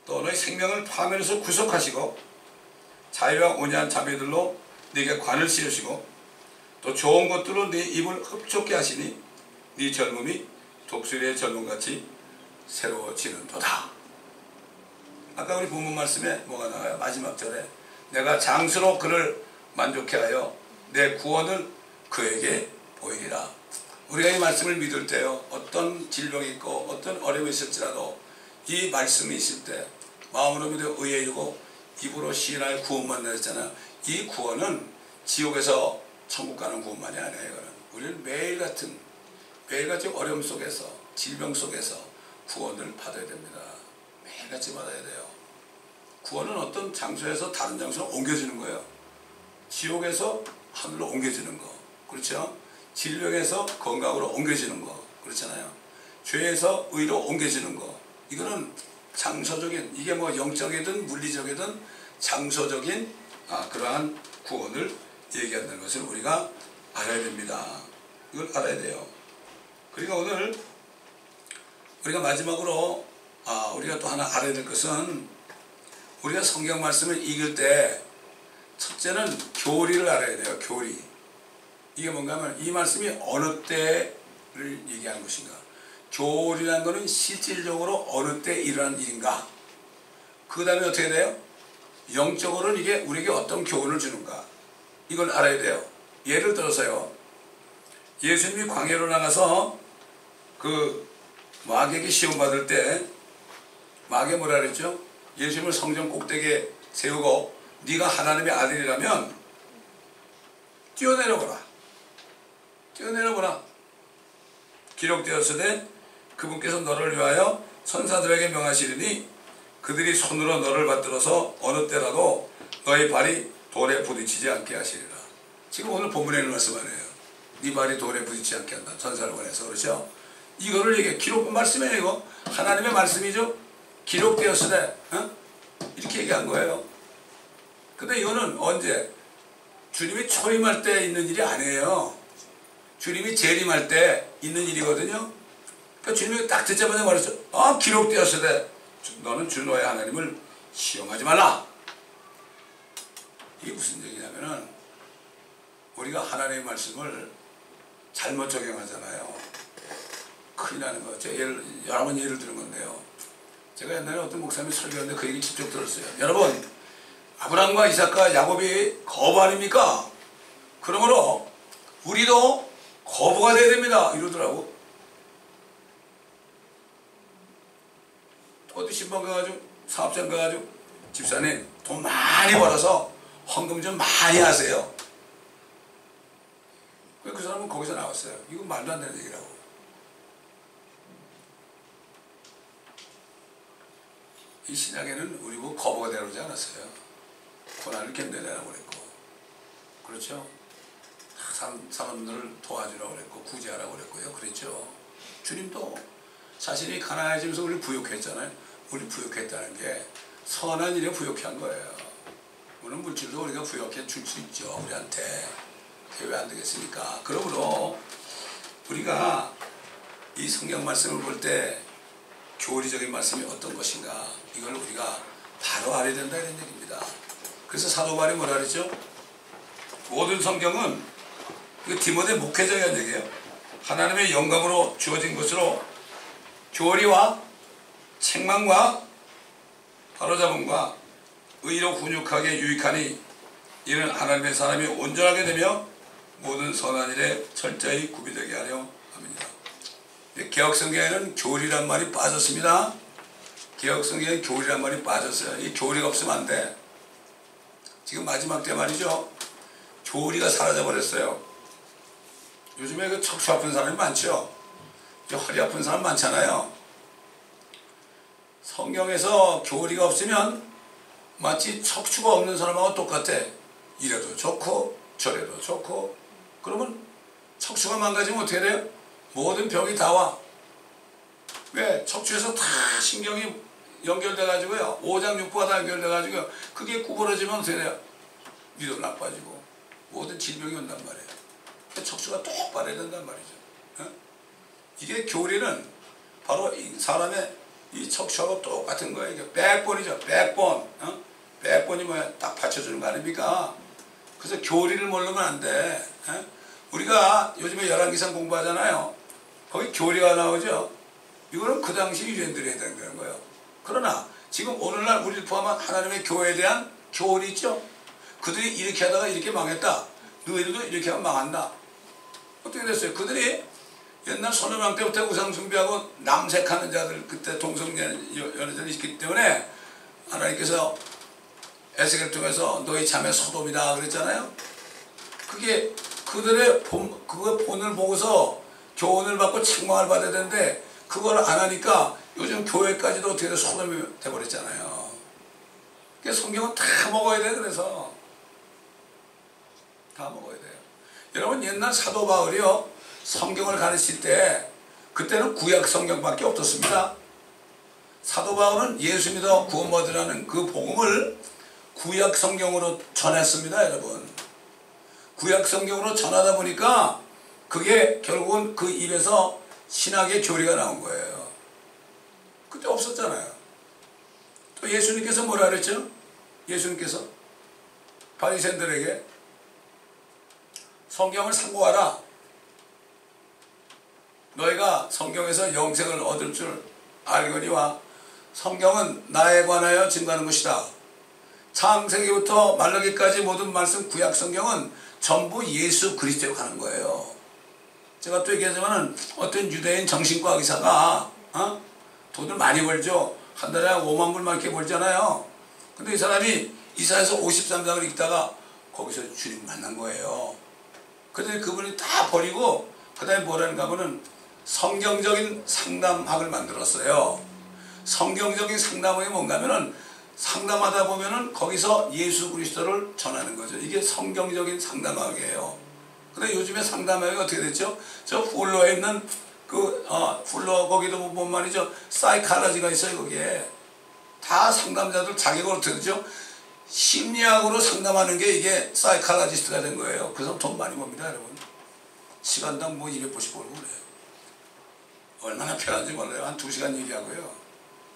또 너희 생명을 파멸에서 구속하시고 자유와 온유한 자비들로 네게 관을 씌우시고 또 좋은 것들로 네 입을 흡족게 하시니 네 젊음이 독수리의 젊음같이 새로워지는도다. 아까 우리 본문 말씀에 뭐가 나와요? 마지막 절에 내가 장수로 그를 만족해 하여 내 구원을 그에게 보이리라. 우리가 이 말씀을 믿을 때요, 어떤 질병이 있고 어떤 어려움이 있을지라도 이 말씀이 있을 때 마음으로 믿어 의에 이르고 입으로 시인하여 구원만 내렸잖아요. 이 구원은 지옥에서 천국 가는 구원만이 아니에요. 이거는 우리는 매일같이 어려움 속에서 질병 속에서 구원을 받아야 됩니다. 매일같이 받아야 돼요. 구원은 어떤 장소에서 다른 장소로 옮겨지는 거예요. 지옥에서 하늘로 옮겨지는 거, 그렇죠? 질병에서 건강으로 옮겨지는 거, 그렇잖아요. 죄에서 의로 옮겨지는 거, 이거는 장소적인, 이게 뭐 영적이든 물리적이든 장소적인 그러한 구원을 얘기한다는 것을 우리가 알아야 됩니다. 이걸 알아야 돼요. 그리고 오늘 우리가 마지막으로 우리가 또 하나 알아야 될 것은 우리가 성경 말씀을 읽을 때 첫째는 교리를 알아야 돼요. 교리. 이게 뭔가 하면 이 말씀이 어느 때를 얘기하는 것인가. 교리라는 것은 실질적으로 어느 때 일어난 일인가. 그 다음에 어떻게 돼요? 영적으로는 이게 우리에게 어떤 교훈을 주는가. 이걸 알아야 돼요. 예를 들어서요, 예수님이 광야로 나가서 그 마귀에게 시험 받을 때 마귀가 뭐라 그랬죠? 예수님을 성전 꼭대기에 세우고 네가 하나님의 아들이라면 뛰어내려보라. 뛰어내려보라. 기록되었으되 그분께서 너를 위하여 천사들에게 명하시리니 그들이 손으로 너를 받들어서 어느 때라도 너의 발이 돌에 부딪히지 않게 하시리라. 지금 오늘 본문에 있는 말씀 아니에요. 네 발이 돌에 부딪히지 않게 한다. 천사를 보내서. 그렇죠? 이거를 얘기해. 기록 말씀이에요. 이거 하나님의 말씀이죠. 기록되었으되 이렇게 얘기한 거예요. 근데 이거는 언제? 주님이 초림할 때 있는 일이 아니에요. 주님이 재림할 때 있는 일이거든요. 그러니까 주님이 딱 듣자마자 말했죠. 기록되었으되 너는 주 너의 하나님을 시험하지 말라. 이게 무슨 얘기냐면은 우리가 하나님의 말씀을 잘못 적용하잖아요. 큰일 나는 거. 제가 여러 번 예를 들은 건데요. 제가 옛날에 어떤 목사님이 설교했는데 그 얘기 직접 들었어요. 여러분, 아브라함과 이삭과 야곱이 거부 아닙니까? 그러므로 우리도 거부가 돼야 됩니다. 이러더라고. 어디 신방 가가지고 사업장 가가지고 집사님 돈 많이 벌어서 헌금 좀 많이 하세요. 그 사람은 거기서 나왔어요. 이거 말도 안 되는 얘기라고. 이 신약에는 우리 보고 거부가 되라고 그러지 않았어요. 고난을 견뎌내라고 그랬고, 그렇죠? 사람들을 도와주라고 그랬고, 구제하라고 그랬고요. 그랬죠. 주님도 자신이 가난해지면서 우리를 부욕했잖아요. 우리 부욕했다는 게 선한 일에 부욕해 한 거예요. 물론 물질도 우리가 부욕해 줄 수 있죠. 우리한테. 그게 왜 안 되겠습니까? 그러므로 우리가 이 성경 말씀을 볼 때 교리적인 말씀이 어떤 것인가, 이걸 우리가 바로 알아야 된다 이런 얘기입니다. 그래서 사도 바울이 뭐라 그랬죠? 모든 성경은 디모데 목회자에 대한 얘기예요. 하나님의 영감으로 주어진 것으로 교리와 책망과 바로잡음과 의로 훈육하게 유익하니 이는 하나님의 사람이 온전하게 되며 모든 선한 일에 철저히 구비되게 하려 합니다. 개혁성경에는 교리란 말이 빠졌습니다. 개혁성경에 교리란 말이 빠졌어요. 이 교리가 없으면 안 돼. 지금 마지막 때 말이죠. 교리가 사라져버렸어요. 요즘에 그 척추 아픈 사람이 많죠. 허리 아픈 사람 많잖아요. 성경에서 교리가 없으면 마치 척추가 없는 사람하고 똑같아. 이래도 좋고 저래도 좋고. 그러면 척추가 망가지면 어떻게 돼요? 모든 병이 다 와. 왜? 척추에서 다 신경이 연결돼 가지고요. 오장육부가 다 연결돼 가지고요. 그게 구부러지면 어떻게 돼요? 위도 나빠지고 모든 질병이 온단 말이에요. 척추가 똑바로 된단 말이죠. 이게 교리는 바로 사람의 이 척추하고 똑같은 거예요. 이게 백본이죠. 백본. 백본이 뭐야? 딱 받쳐주는 거 아닙니까? 그래서 교리를 모르면 안 돼. 우리가 요즘에 열왕기상 공부하잖아요. 거기 교리가 나오죠. 이거는 그 당시 유대인들이 해야 되는 거예요. 그러나 지금 오늘날 우리를 포함한 하나님의 교회에 대한 교훈이 있죠. 그들이 이렇게 하다가 이렇게 망했다. 너희들도 이렇게 하면 망한다. 어떻게 됐어요? 그들이 옛날 소노방 때부터 우상 숭배하고 남색하는 자들, 그때 동성연애자들이 있기 때문에 하나님께서 에스겔을 통해서 너희 자매 소돔이다 그랬잖아요. 그게 그들의 본을 보고서 교훈을 받고 책망을 받아야 되는데 그걸 안 하니까 요즘 교회까지도 어떻게 소돔이 돼버렸잖아요. 그러니까 성경은 다 먹어야 돼. 그래서 다 먹어야 돼요. 여러분, 옛날 사도 바울이요 성경을 가르칠 때 그때는 구약 성경밖에 없었습니다. 사도 바울은 예수 믿어 구원 받으라는 그 복음을 구약 성경으로 전했습니다. 여러분, 구약 성경으로 전하다 보니까 그게 결국은 그 입에서 신학의 교리가 나온 거예요. 그때 없었잖아요. 또 예수님께서 뭐라 그랬죠? 예수님께서 바리새인들에게 성경을 상고하라. 너희가 성경에서 영생을 얻을 줄 알거니와 성경은 나에 관하여 증거하는 것이다. 창세기부터 말라기까지 모든 말씀 구약 성경은 전부 예수 그리스도에 관한 거예요. 제가 또 얘기하자면 어떤 유대인 정신과 의사가 돈을 많이 벌죠. 한 달에 5만 불만 이렇게 벌잖아요. 근데 이 사람이 이사야서 53장을 읽다가 거기서 주님 만난 거예요. 그런데 그분이 다 버리고 그 다음에 뭐라는가 하면은 성경적인 상담학을 만들었어요. 성경적인 상담학이 뭔가 하면은 상담하다 보면은 거기서 예수 그리스도를 전하는 거죠. 이게 성경적인 상담학이에요. 근데 요즘에 상담학이 어떻게 됐죠? 저 홀로에 있는 훌러 거기도 보면 말이죠. 사이칼라지가 있어요. 거기에 다 상담자들 자격으로 들죠. 심리학으로 상담하는 게 이게 사이칼라지스트가 된 거예요. 그래서 돈 많이 법니다, 여러분. 시간당 뭐 200불씩 벌고 그래요. 얼마나 편한지 몰라요. 한 2시간 얘기하고요.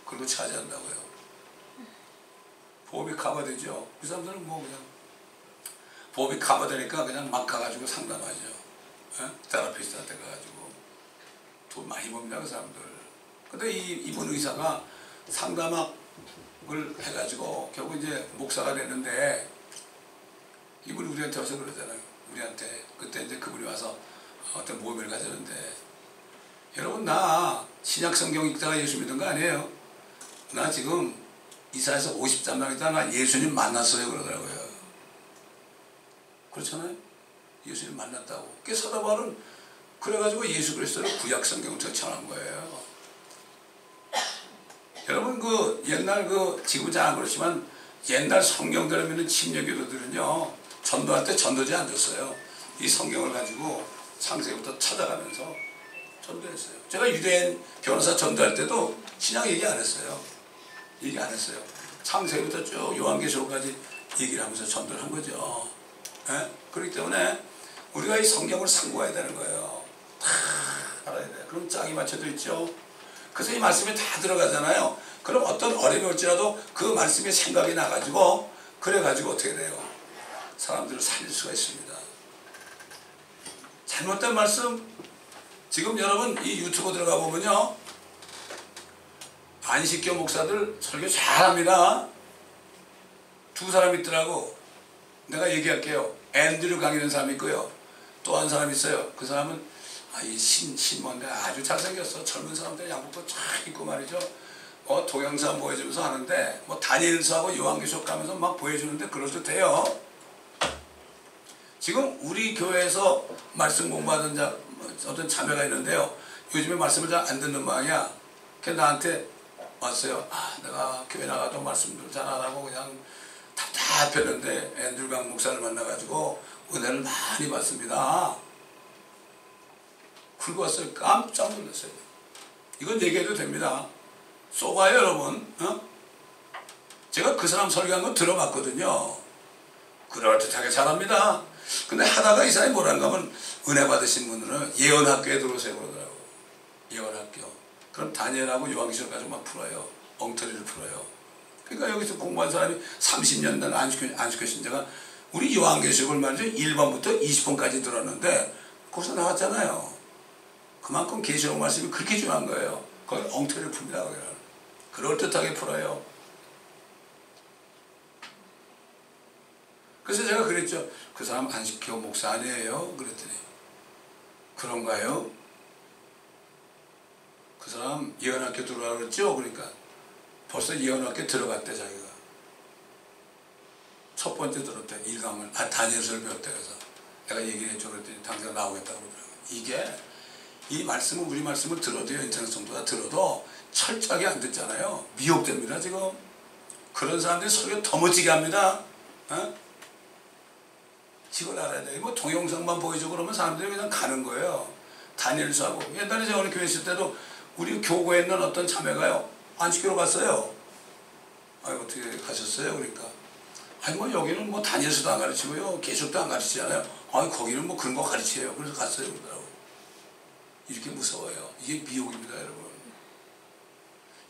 그리고 차지한다고요. 보험이 커버되죠. 그 사람들은 뭐 그냥 보험이 커버되니까 그냥 막 가가지고 상담하죠. 테라피스트한테 가가지고 돈 많이 법니다, 그 사람들. 근데 이분 의사가 상담학을 해가지고 결국 이제 목사가 됐는데, 이분이 우리한테 와서 그러잖아요. 우리한테 그때 이제 그분이 와서 어떤 모임을 가졌는데, 여러분 나 신약 성경 읽다가 예수 믿은 거 아니에요. 나 지금 이사에서 53장 있다가 예수님 만났어요 그러더라고요. 그렇잖아요. 예수님 만났다고. 그게 사도 바울은 그래가지고 예수 그리스도를 구약 성경을 전한 거예요. 여러분 옛날 지금 잘 안 그렇지만 옛날 성경들을 믿는 침례교도들은요, 전도할 때 전도지 안 줬어요. 이 성경을 가지고 창세기부터 찾아가면서 전도했어요. 제가 유대인 변호사 전도할 때도 신약 얘기 안 했어요. 얘기 안 했어요. 창세기부터 쭉 요한계시록까지 얘기를 하면서 전도를 한 거죠. 예? 그렇기 때문에 우리가 이 성경을 상고해야 되는 거예요. 다 알아야 돼. 그럼 짝이 맞춰져 있죠. 그래서 이 말씀이 다 들어가잖아요. 그럼 어떤 어려움이 올지라도 그 말씀이 생각이 나가지고, 그래가지고 어떻게 돼요? 사람들을 살릴 수가 있습니다. 잘못된 말씀, 지금 여러분 이 유튜브 들어가 보면요, 안식교 목사들 설교 잘합니다. 두 사람 있더라고. 내가 얘기할게요. 앤드류 강이라는 사람이 있고요. 또 한 사람이 있어요. 그 사람은 신뭔데 아주 잘생겼어. 젊은 사람들 양복도 쫙 입고 말이죠. 동영상 보여주면서 하는데, 다니엘서하고 요한계시록 가면서 막 보여주는데 그럴듯해요. 지금 우리 교회에서 말씀 공부하던 어떤 자매가 있는데요. 요즘에 말씀을 잘 안 듣는 모양이야. 그래서 나한테 왔어요. 내가 교회 나가도 말씀도 잘 안 하고 그냥 답답했는데 앤드류 강 목사를 만나가지고 은혜를 많이 받습니다. 그리고 왔어요. 깜짝 놀랐어요. 이건 얘기해도 됩니다. 쏘가요, 여러분. 제가 그 사람 설교한 거 들어봤거든요. 그럴듯하게 잘합니다. 근데 하다가 이 사람이 뭐란가 하면, 은혜 받으신 분들은 예언학교에 들어오세요 그러더라고. 예언학교. 그럼 다니엘하고 요한계시록까지 막 풀어요. 엉터리를 풀어요. 그러니까 여기서 공부한 사람이 30년 된 안식교 신자가 우리 요한계시록을 말이죠, 1번부터 20번까지 들었는데 거기서 나왔잖아요. 그만큼 계시록 말씀이 그렇게 중요한 거예요. 거기 엉터리를 풉니다. 그럴듯하게 풀어요. 그래서 제가 그랬죠. 그 사람 안식교 목사 아니에요? 그랬더니, 그런가요? 그 사람 예언학교 들어가라 그랬죠? 그러니까 벌써 예언학교 들어갔대. 자기가 첫 번째 들었대. 일강을 다니엘서를 배웠대. 그래서 내가 얘기를 했죠. 그랬더니 당장 나오겠다고 그러더라고요. 이게 이 말씀을, 우리 말씀을 들어도요, 인터넷 정도가 들어도 철저하게 안 듣잖아요. 미혹됩니다. 지금 그런 사람들이 설교 더 멋지게 합니다. 이걸 알아야 돼. 동영상만 보여주고 그러면 사람들이 그냥 가는 거예요. 다니엘서하고. 옛날에 제가 어느 교회 있을 때도 우리 교구에 있는 어떤 자매가요, 안식교로 갔어요. 어떻게 가셨어요? 그러니까 여기는 다니엘서도 안 가르치고요, 계시록도 안 가르치잖아요. 거기는 그런 거 가르쳐요. 그래서 갔어요. 그러더라고요. 이렇게 무서워요. 이게 미혹입니다, 여러분.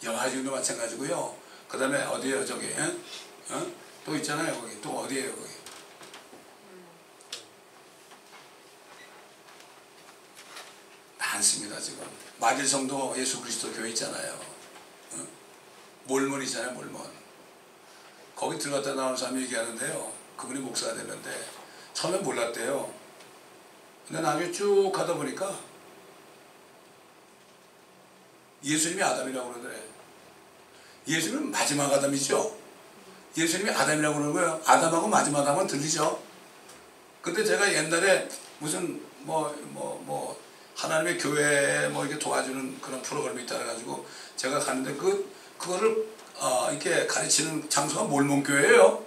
영화지도 마찬가지고요. 그 다음에 어디에요, 저기? 또 있잖아요, 거기. 또 어디에요, 거기? 많습니다, 지금. 마길성도 예수 그리스도 교회 있잖아요. 몰몬이잖아요, 몰몬. 거기 들어갔다 나오는 사람이 얘기하는데요. 그분이 목사가 됐는데 처음엔 몰랐대요. 근데 나중에 쭉 가다 보니까 예수님이 아담이라고 그러더래. 예수님은 마지막 아담이죠. 예수님이 아담이라고 그러는 거예요. 아담하고 마지막 아담은 들리죠. 근데 제가 옛날에 무슨 하나님의 교회 이렇게 도와주는 그런 프로그램이 있다 그래가지고 제가 갔는데 그거를 이렇게 가르치는 장소가 몰몬교회예요.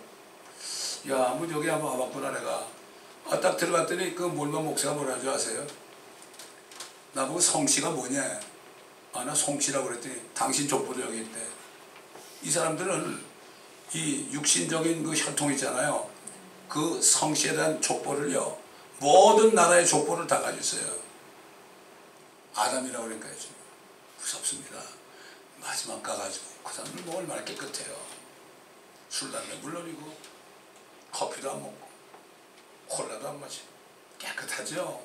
야, 여기 한번 와봤구나 내가. 딱 들어갔더니 그 몰몬 목사가 뭐라는 줄 아세요? 나보고 성씨가 뭐냐. 아, 나 성씨라고 그랬더니 당신 족보도 여기 있대. 이 사람들은 이 육신적인 그 혈통 있잖아요. 그 성씨에 대한 족보를요, 모든 나라의 족보를 다 가지고 있어요. 아담이라고 그러니까 좀 무섭습니다. 마지막 가가지고 그 사람들 뭐 얼마나 깨끗해요. 술, 담배 물론이고 커피도 안 먹고 콜라도 안 마시고 깨끗하죠.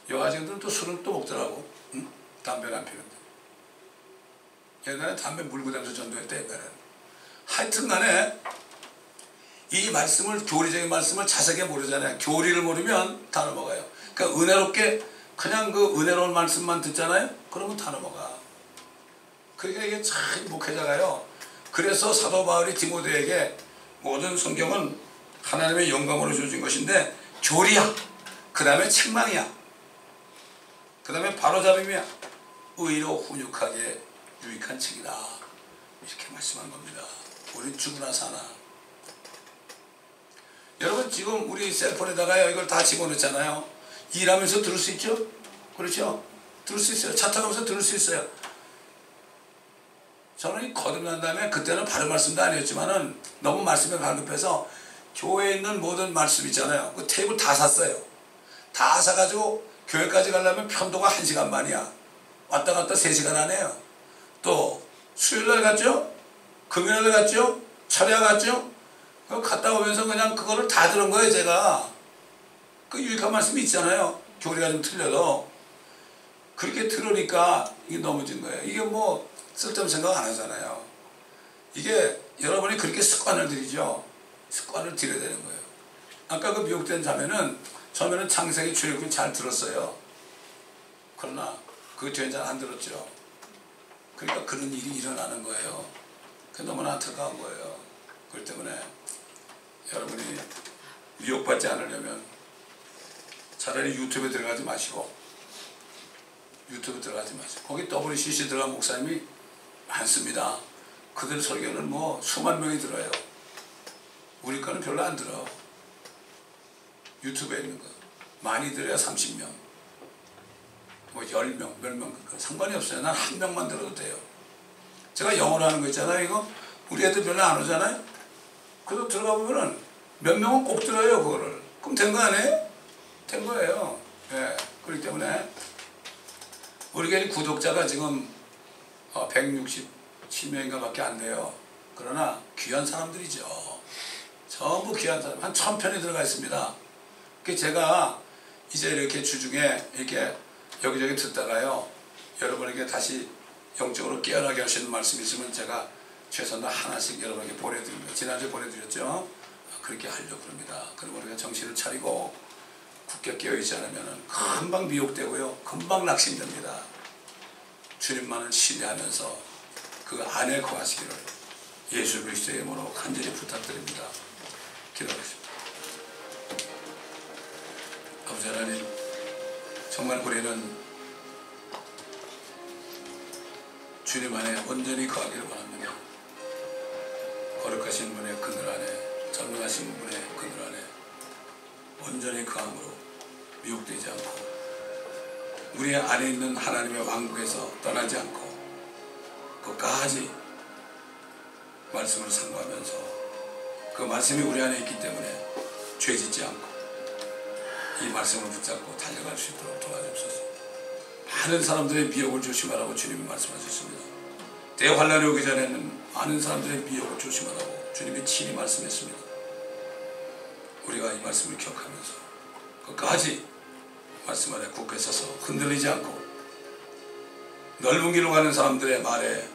여아쟁들은 또 술은 또 먹더라고. 응? 담배는 안 피는데. 옛날에 담배 물고 다니면서 전도했대. 옛날에는. 하여튼 간에 이 말씀을, 교리적인 말씀을 자세하게 모르잖아요. 교리를 모르면 다 넘어가요. 그러니까 은혜롭게 그냥 그 은혜로운 말씀만 듣잖아요. 그러면 다 넘어가. 그러니까 이게 참 목회자가요. 그래서 사도 바울이 디모데에게 모든 성경은 하나님의 영감으로 주어진 것인데 교리야, 그 다음에 책망이야, 그 다음에 바로잡음이야, 의로 훈육하게 유익한 책이다, 이렇게 말씀한 겁니다. 우리 죽으나 사나. 여러분 지금 우리 셀폰에다가요 이걸 다 집어넣잖아요. 일하면서 들을 수 있죠? 그렇죠? 들을 수 있어요. 차 타면서 들을 수 있어요. 저는 거듭난 다음에 그때는 바른 말씀도 아니었지만은 너무 말씀에 갈급해서 교회에 있는 모든 말씀 있잖아요. 그 테이블 다 샀어요. 다 사가지고 교회까지 가려면 편도가 1시간 반이야. 왔다 갔다 3시간 안 해요. 또 수요일날 갔죠? 금요일날 갔죠? 철야 갔죠? 갔다 오면서 그냥 그거를 다 들은 거예요. 제가 그 유익한 말씀이 있잖아요. 교리가 좀 틀려도 그렇게 들으니까 이게 넘어진 거예요. 이게 뭐 쓸데없는 생각 안 하잖아요. 이게 여러분이 그렇게 습관을 들이죠. 습관을 들여야 되는 거예요. 아까 그 미혹된 자매는 처음에는 창세기 출애굽기 잘 들었어요. 그러나 그 뒤엔 잘 안 들었죠. 그러니까 그런 일이 일어나는 거예요. 그게 너무나 안타까운 거예요. 그렇기 때문에 여러분이 미혹받지 않으려면 차라리 유튜브에 들어가지 마시고, 거기 WCC 들어간 목사님이 많습니다. 그들 설교는 뭐 수만 명이 들어요. 우리 거는 별로 안 들어. 유튜브에 있는 거 많이 들어야 30명, 뭐 10명, 몇 명, 상관이 없어요. 난 한 명만 들어도 돼요. 제가 영어로 하는 거 있잖아요. 이거 우리 애들 별로 안 오잖아요. 그래서 들어가 보면은 몇 명은 꼭 들어요. 그거를. 그럼 된 거 아니에요? 된 거예요. 예. 그렇기 때문에 우리 교회 구독자가 지금 167명인가 밖에 안 돼요. 그러나 귀한 사람들이죠. 전부 귀한 사람. 한 1000편이 들어가 있습니다. 그 제가 이제 이렇게 주중에 이렇게 여기저기 듣다가요, 여러분에게 다시 영적으로 깨어나게 하시는 말씀이 있으면 제가 최소한 하나씩 여러분에게 보내드립니다. 지난주에 보내드렸죠? 그렇게 하려고 합니다. 그럼 우리가 정신을 차리고 굳게 깨어있지 않으면 금방 미혹되고요, 금방 낙심됩니다. 주님만을 신뢰하면서 그 안에 거하시기를 예수 그리스도의 이름으로 간절히 부탁드립니다. 기도하겠습니다. 아버지 하나님, 정말 우리는 주님 안에 온전히 거하기를 원합니다. 거룩하신 분의 그늘 안에, 전능하신 분의 그늘 안에 온전히 거함으로 미혹되지 않고 우리 안에 있는 하나님의 왕국에서 떠나지 않고 끝까지 말씀을 상고하면서 그 말씀이 우리 안에 있기 때문에 죄짓지 않고 이 말씀을 붙잡고 달려갈 수 있도록 도와주옵소서. 많은 사람들의 미혹을 조심하라고 주님이 말씀하셨습니다. 대환란이 오기 전에는 많은 사람들의 미혹을 조심하라고 주님이 친히 말씀했습니다. 우리가 이 말씀을 기억하면서 끝까지 말씀 안에 굳게 서서 흔들리지 않고 넓은 길로 가는 사람들의 말에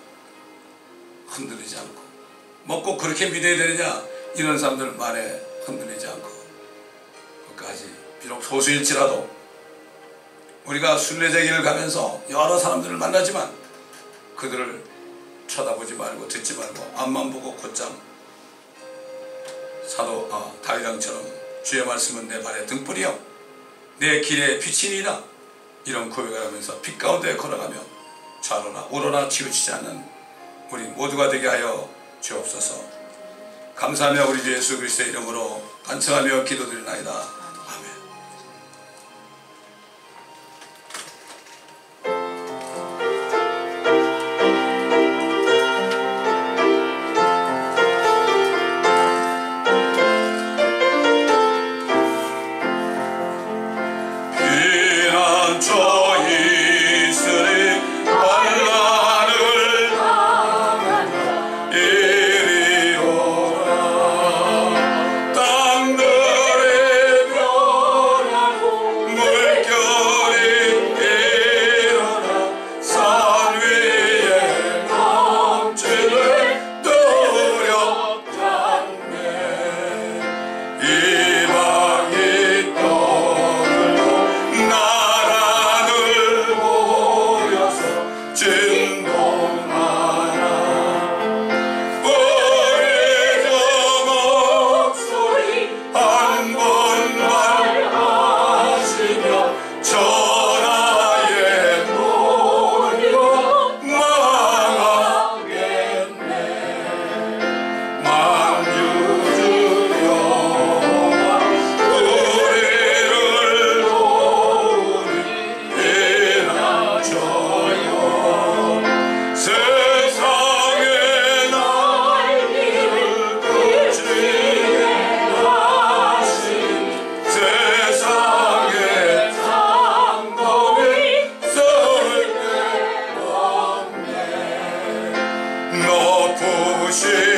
흔들리지 않고 뭐 꼭 그렇게 믿어야 되느냐 이런 사람들 말에 흔들리지 않고 끝까지 비록 소수일지라도 우리가 순례자 길을 가면서 여러 사람들을 만나지만 그들을 쳐다보지 말고 듣지 말고 앞만 보고 곧장 사도 다윗왕처럼 주의 말씀은 내 발의 등불이요 내 길의 빛이니이다 이런 고백을 하면서 빛 가운데 걸어가며 좌로나 우로나 치우치지 않는 우리 모두가 되게 하여 주옵소서. 감사하며 우리 주 예수 그리스도의 이름으로 간청하며 기도드리나이다. 아멘. 주